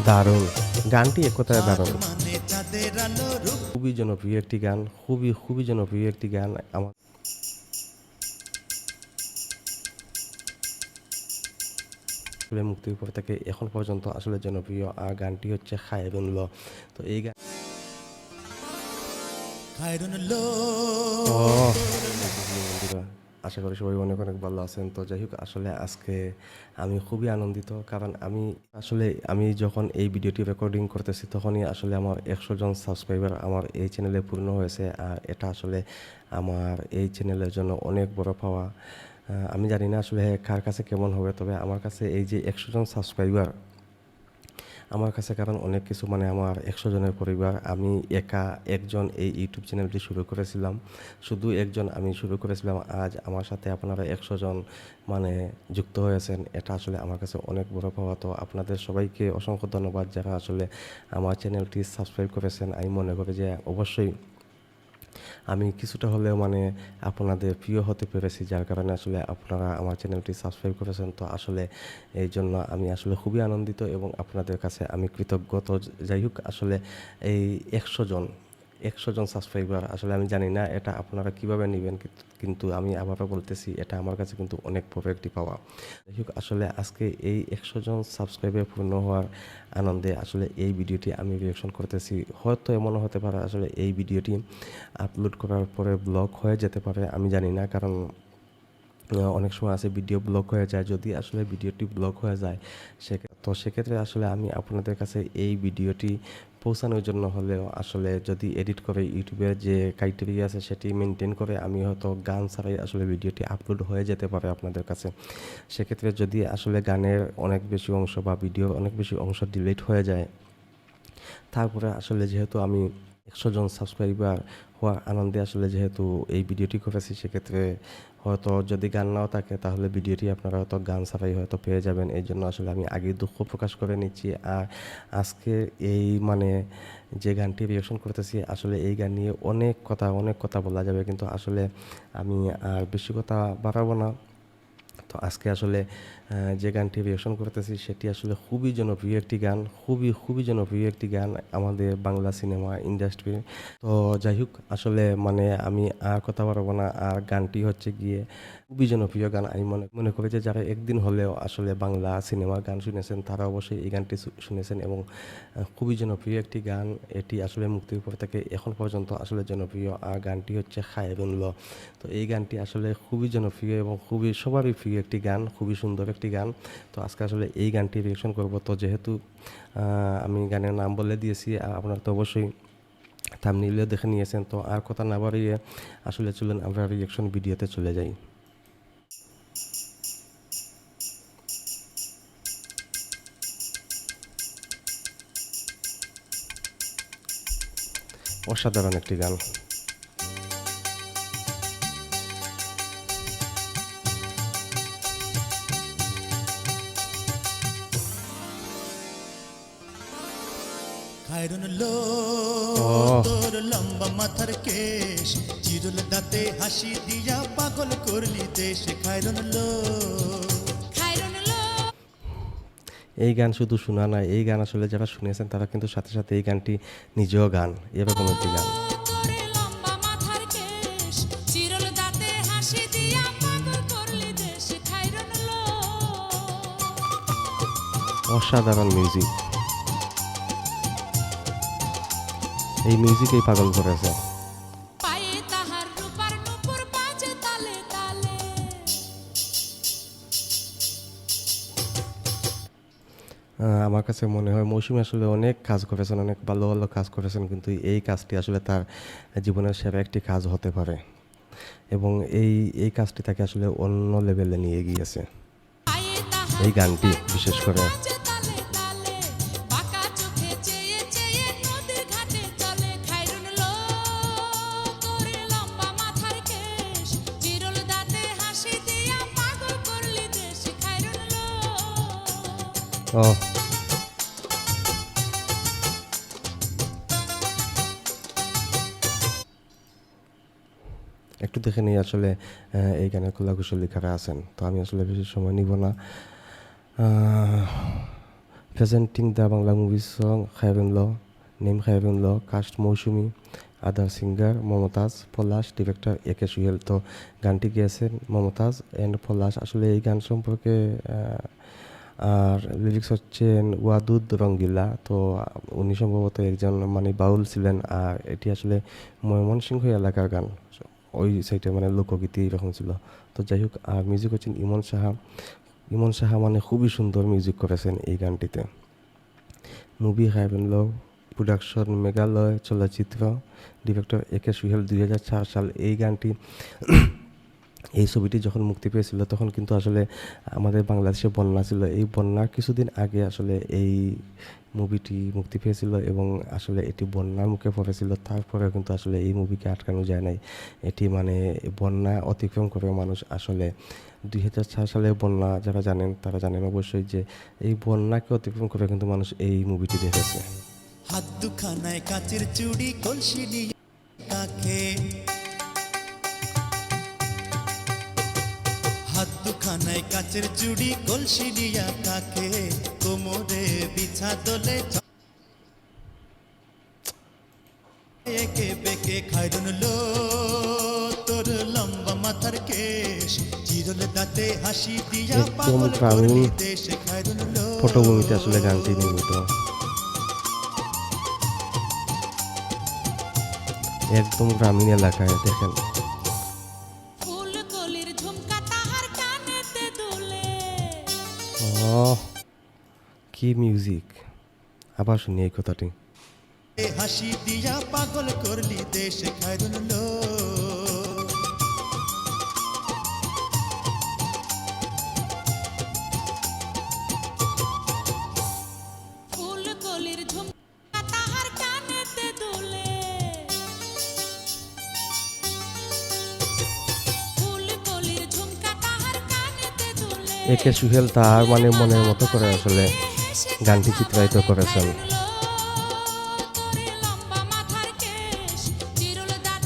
দারুণ! গানটি এক কথায় দারুণ। খুবই জনপ্রিয় একটি গান। খুবই জনপ্রিয় একটি গান। আসলে মুক্তির পর থেকে এখন পর্যন্ত আসলে জনপ্রিয় গানটি হচ্ছে খায়রুল। তো এই গান ওহ! বন্ধুরা, আশা করি সবাই অনেক ভালো আছেন। তো যাই হোক, আসলে আজকে আমি খুবই আনন্দিত, কারণ আমি যখন এই ভিডিওটি রেকর্ডিং করতেছি তখনই আসলে আমার ১০০ জন সাবস্ক্রাইবার আমার এই চ্যানেলে পূর্ণ হয়েছে। আর এটা আসলে আমার এই চ্যানেলের জন্য অনেক বড় পাওয়া। আমি জানি না আসলে কার কাছে কেমন হবে, তবে আমার কাছে এই যে ১০০ জন সাবস্ক্রাইবার আমার কাছে, কারণ অনেক কিছু, মানে আমার ১০০ জনের পরিবার। আমি একা একজন এই ইউটিউব চ্যানেলটি শুরু করেছিলাম। শুধু একজন আমি শুরু করেছিলাম। আজ আমার সাথে আপনারা ১০০ জন মানে যুক্ত হয়েছেন। এটা আসলে আমার কাছে অনেক বড় পাওয়া। তো আপনাদের সবাইকে অসংখ্য ধন্যবাদ যারা আসলে আমার চ্যানেলটি সাবস্ক্রাইব করেছেন। আমি মনে করি যে অবশ্যই আমি কিছুটা হলেও মানে আপনাদের প্রিয় হতে পেরেছি, যার কারণে আসলে আপনারা আমার চ্যানেলটি সাবস্ক্রাইব করেছেন। তো আসলে এই জন্য আমি আসলে খুবই আনন্দিত এবং আপনাদের কাছে আমি কৃতজ্ঞ। তো যাই হোক, আসলে এই ১০০ জন সাবস্ক্রাইবার, আসলে আমি জানি না এটা আপনারা কিভাবে নেবেন, কিন্তু আমি আবারও বলতেছি, এটা আমার কাছে কিন্তু অনেক বড় একটি পাওয়া। যাই হোক, আসলে আজকে এই ১০০ জন সাবস্ক্রাইবার পূর্ণ হওয়ার আনন্দে আসলে এই ভিডিওটি আমি রিঅ্যাকশন করতেছি। হয়তো এমনও হতে পারে আসলে এই ভিডিওটি আপলোড করার পরে ব্লক হয়ে যেতে পারে, আমি জানি না, কারণ অনেক সময় আছে ভিডিও ব্লক হয়ে যায়। যদি আসলে ভিডিওটি ব্লক হয়ে যায়, সেক্ষেত্রে আসলে আমি আপনাদের কাছে এই ভিডিওটি পৌঁছানোর জন্য হলেও আসলে যদি এডিট করে ইউটিউবের যে ক্রাইটেরিয়া আছে সেটি মেনটেন করে আমি হয়তো গান ছাড়াই আসলে ভিডিওটি আপলোড হয়ে যেতে পারে আপনাদের কাছে। সেক্ষেত্রে যদি আসলে গানের অনেক বেশি অংশ বা ভিডিওর অনেক বেশি অংশ ডিলিট হয়ে যায়, তারপরে আসলে যেহেতু আমি ১০০ জন সাবস্ক্রাইবার হওয়ার আনন্দে আসলে যেহেতু এই ভিডিওটি করেছি, সেক্ষেত্রে হয়তো যদি গান নাও থাকে তাহলে ভিডিওটি আপনারা হয়তো গান ছাড়াই হয়তো পেয়ে যাবেন। এই জন্য আসলে আমি আগেই দুঃখ প্রকাশ করে নিচ্ছি। আর আজকে এই মানে যে গানটি রিঅ্যাকশন করতেছি, আসলে এই গান নিয়ে অনেক কথা বলা যাবে, কিন্তু আসলে আমি আর বেশি কথা বাড়াবো না। তো আজকে আসলে যে গানটি রিঅ্যাকশন করতেছি সেটি আসলে খুবই জনপ্রিয় একটি গান। খুবই জনপ্রিয় একটি গান আমাদের বাংলা সিনেমা ইন্ডাস্ট্রির। তো যাই হোক, আসলে মানে আমি আর কথা বাড়াবো না। আর গানটি হচ্ছে গিয়ে খুবই জনপ্রিয় গান। আমি মনে করি যে যারা একদিন হলেও আসলে বাংলা সিনেমার গান শুনেছেন তারা অবশ্যই এই গানটি শুনেছেন, এবং খুবই জনপ্রিয় একটি গান। এটি আসলে মুক্তির পর থেকে এখন পর্যন্ত আসলে জনপ্রিয়। আর গানটি হচ্ছে খায়রুল। তো এই গানটি আসলে খুবই জনপ্রিয় এবং খুবই সবারই প্রিয় একটি গান, খুবই সুন্দর একটি গান। তো আজকে আসলে এই গানটি রিঅ্যাকশন করব। তো যেহেতু আমি গানের নাম বলে দিয়েছি, আপনারা তো অবশ্যই থাম্বনেইলেও দেখে নিয়েছেন। তো আর কথা না বাড়িয়ে আসলে চলুন আমরা রিঅ্যাকশন ভিডিওতে চলে যাই। অসাধারণ একটি গান। খায়রুনলো ওহ! তোর লম্বা মাথার কেশ, চিরুল দাঁতে হাসি দিয়া পাগল করলি দেশ। খায়রুনলো এই গান শুধু শোনা নয়, এই গান আসলে যারা শুনেছেন তারা কিন্তু সাথে সাথে এই গানটি নিজেও গান, এরকম একটি গান। তোরে লম্বা মাথার কেশ, চিরুল দাঁতে হাসি দিয়া পাগল করলি দেশ। খায়রুনলো অসাধারণ মিউজিক। এই মিউজিকেই পাগল করেছে। পায়ে তাহার রূপার নূপুর বাজে তালে তালে। আমার কাছে মনে হয় মৌসুমী আসলে অনেক কাজ করেছেন, অনেক ভালো কাজ করেছেন, কিন্তু এই কাজটি আসলে তার জীবনের সেরা একটি কাজ হতে পারে, এবং এই কাজটি তাকে আসলে অন্য লেভেলে নিয়ে গিয়েছে, পায়ে তাহার এই গানটি রূপার বিশেষ নূপুর করে। বাজে তালে তালে। বাঁকা চোখে চেয়ে চেয়ে নদীর ঘাটে চলে। খায়রুনলো তোরে লম্বা মাথার কেশ, চিরুল দাঁতে হাসি দিয়া পাগল করলি দেশ। খায়রুনলো ও, একটু দেখে নিই আসলে এই গানের কলাকুশলী কারা আছেন। তো আমি আসলে বেশি সময় নিব না। Ah, Presenting the Bangla movie song Khairullah, name Khairullah, cast Moushumi, other singer Momtaz, Palash, director AK Suhel. তো গানটি গেয়েছেন মমতাজ অ্যান্ড পলাশ। আসলে এই গান সম্পর্কে আর লিরিক্স হচ্ছেন ওয়াদুদ রঙ্গিলা। তো উনি সম্ভবত একজন মানে বাউল ছিলেন, আর এটি আসলে ময়মনসিংহ এলাকার গান, ওই সাইডে মানে লোকগীতি এরকম ছিল। তো যাই হোক, আর মিউজিক হচ্ছেন ইমন সাহা। ইমন সাহা মানে খুবই সুন্দর মিউজিক করেছেন এই গানটিতে। মুভি খাইরুল্লাহ, প্রোডাকশন মেঘালয় চলচ্চিত্র, ডিরেক্টর একে সুহেল। 2004 সাল এই গানটি এই ছবিটি যখন মুক্তি পেয়েছিল তখন কিন্তু আসলে আমাদের বাংলাদেশে বন্যা ছিল। এই বন্যার কিছুদিন আগে আসলে এই মুভিটি মুক্তি পেয়েছিল এবং আসলে এটি বন্যার মুখে পড়েছিল। তারপরে কিন্তু আসলে এই মুভিকে আটকানো যায় নাই। এটি মানে বন্যা অতিক্রম করে মানুষ আসলে 2004 সালে বন্যা, যারা জানেন তারা জানেন অবশ্যই যে এই বন্যাকে অতিক্রম করে কিন্তু মানুষ এই মুভিটি দেখেছে। হাত দুখানায় কাচের চুড়ি কলসি নিয়ে কাকে, হাত দুখানায় কাচের চুড়ি কলসি নিয়া কাকে, কোমরে বিছা দোলে একে বেকে খাইরুল্লাহ, তোর লম্বা মাথার কেশ, চিরল দাঁতে হাসি দিয়া একদম পাগল গ্রামীণ করলি দেশে খাইরুল্লাহ। পটভূমিতে আসলে গানটি নির্মিত, একদম গ্রামীণ এলাকায়। দেখেন ফুলকলির ঝুমকা তাহার কানেতে দুলে, কি মিউজিক! আবার শুনি এই কথাটি। হাসি দিয়া পাগল করলি দেশে খাইরুল্লাহ। ফুলকলির ঝুমকা তাহার কানেতে দুলে, ফুলকলির ঝুমকা তাহার কানেতে দুলে। একে সুহেল তার মানে মনের মতো করে আসলে গানটি চিত্রায়িত করেছেন।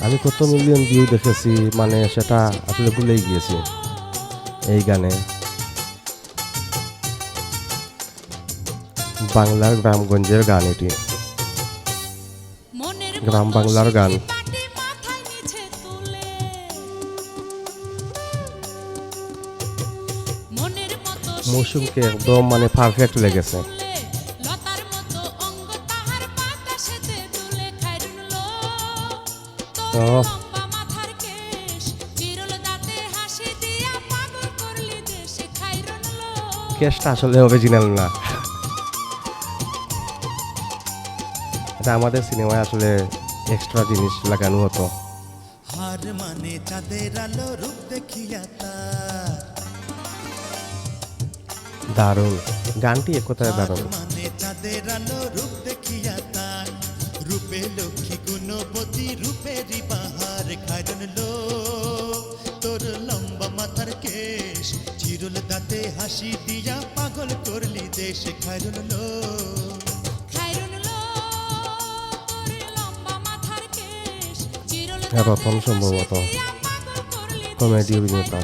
আমি কত মিলিয়ন ভিউ দেখেছি, মানে সেটা আসলে ভুলেই গিয়েছি এই গানে। বাংলার গ্রামগঞ্জের গান এটি, গ্রাম বাংলার গান। মৌসুমকে একদম মানে পারফেক্ট লেগেছে। লতার মতো অঙ্গ তাহার বাতাসেতে দুলে, খাইরুল্লাহ তোর ও। লম্বা মাথার কেশ, চিরল দাঁতে হাসি দিয়া পাগল করলি দেশে, খাইরুল্লাহ। কেসটা আসলে অরিজিনাল না, এটা আমাদের সিনেমায় আসলে এক্সট্রা জিনিস লাগানো হতো। হার মানে চাঁদের আলো রূপ দেখিয়া তার, দারুণ গানটি, এক কথায় হার দারুণ। মানে চাঁদের আলো রূপ দেখিয়া তার, রূপে লক্ষ্মী গুণবতী রূপেরই বাহার খাইরুল্লাহ, তোর লম্বা মাথার কেশ, চিরল দাঁতে হাসি দিয়া পাগল করলি দেশে খাইরুল্লাহ। খাইরুল্লাহ তোর লম্বা মাথার কেশ, চিরল হ্যাঁ, দাঁতে রতন সম্ভবত হাসি দিয়া পাগল করলি কমেডি দেশে, অভিনেতা।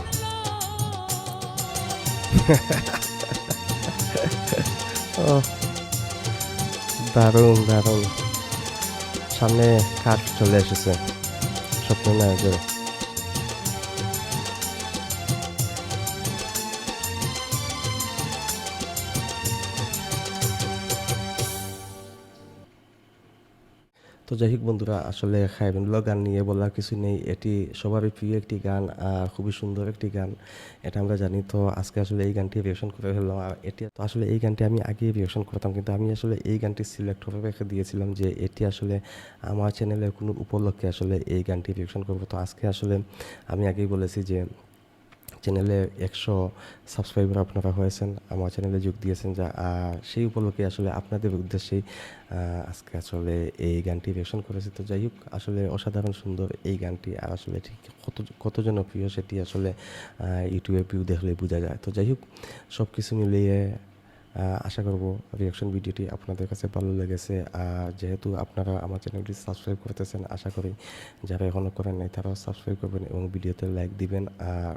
ও, দারুণ দারুণ। সামনে কাজ চলে এসেছে স্বপ্ন নায়কের। তো যাই হোক বন্ধুরা, আসলে খাইরুল্লাহ গান নিয়ে বলার কিছু নেই। এটি সবারই প্রিয় একটি গান, আর খুবই সুন্দর একটি গান, এটা আমরা জানি। তো আজকে আসলে এই গানটি রিঅ্যাকশন করে ফেললাম। আর এটি তো আসলে এই গানটি আমি আগেই রিঅ্যাকশন করতাম, কিন্তু আমি আসলে এই গানটি সিলেক্ট করে রেখে দিয়েছিলাম যে এটি আসলে আমার চ্যানেলের কোনো উপলক্ষে আসলে এই গানটি রিঅ্যাকশন করবো। তো আজকে আসলে আমি আগেই বলেছি যে চ্যানেলে 100 সাবস্ক্রাইবার আপনারা হয়েছেন, আমার চ্যানেলে যোগ দিয়েছেন, যা সেই উপলক্ষে আসলে আপনাদের উদ্দেশ্যেই আজকে আসলে এই গানটি রিঅ্যাকশন করেছি। তো যাই হোক, আসলে অসাধারণ সুন্দর এই গানটি, আর আসলে ঠিক কত জনপ্রিয় সেটি আসলে ইউটিউবে ভিউ দেখলে বোঝা যায়। তো যাই হোক, সব কিছু মিলিয়ে আশা করব রিঅ্যাকশন ভিডিওটি আপনাদের কাছে ভালো লেগেছে। আর যেহেতু আপনারা আমার চ্যানেলটি সাবস্ক্রাইব করতেছেন, আশা করি যারা এখনও করেন নাই তারাও সাবস্ক্রাইব করবেন এবং ভিডিওতে লাইক দিবেন। আর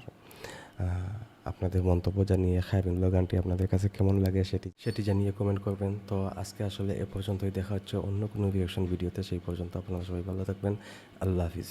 আপনাদের মন্তব্য জানিয়ে খায়রুল্লাহ গানটি আপনাদের কাছে কেমন লাগে সেটি জানিয়ে কমেন্ট করবেন। তো আজকে আসলে এ পর্যন্তই, দেখা হচ্ছে অন্য কোনো রিঅ্যাকশন ভিডিওতে। সেই পর্যন্ত আপনারা সবাই ভালো থাকবেন। আল্লাহ হাফিজ।